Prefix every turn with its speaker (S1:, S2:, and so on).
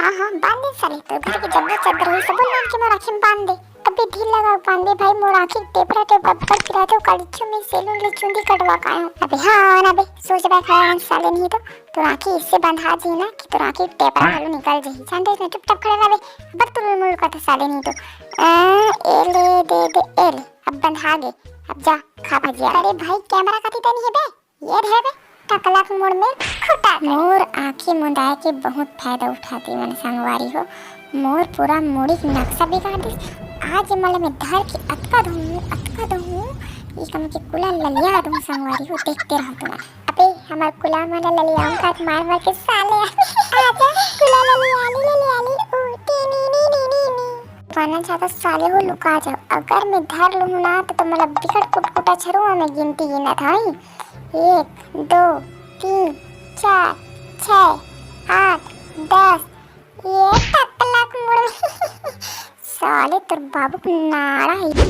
S1: हाँ हाँ बांध दे साले, तो घर की जब चादर हुई सब बोल के मोराखी में बांध दे, कभी ढील लगा बांध दे भाई, मोराखी टेपरा टेपरा पकड़ के रहते हो, कलछू में सेलून ले चुंदी कटवा का हूं। अबे हाँ ना बे, सोच बे खड़ा साले नहीं तो राखी इससे बंधा जी ना कि तो राखी टेपरा वाला निकल जाही, जानते ना, चुपचाप खड़े रह बे, बक तू मुल का था साले नहीं तो ए ले दे दे ए ले, अब बंधा गे, अब जा खा भजिया। अरे भाई कैमरा कथी तनी है बे, ये रहे बे टकलक मोड़ में खुटा मोर आंखें मुंदाए के बहुत फायदा उठाती मन संगवारी हो, मोर पूरा मुड़ी नक्शा बिगाड़ दी आज मल में धर के अटका दूं ये कम के कुला ललिया दूं संगवारी हो, देखते रहो तुम। अबे हमार कुला मन ललिया का मार के साले आजा कुला ललिया ली ओ नी नी नी नी नी पाना चाहता साले हो, लुका जाओ, अगर मैं धर लूं ना तो मतलब बिकट कुटकुटा छरुआ में गिनती गिना था 1 2 3 4 6 8 10 ये टकलक मुड़ साले तोर बाबू नाड़ा है।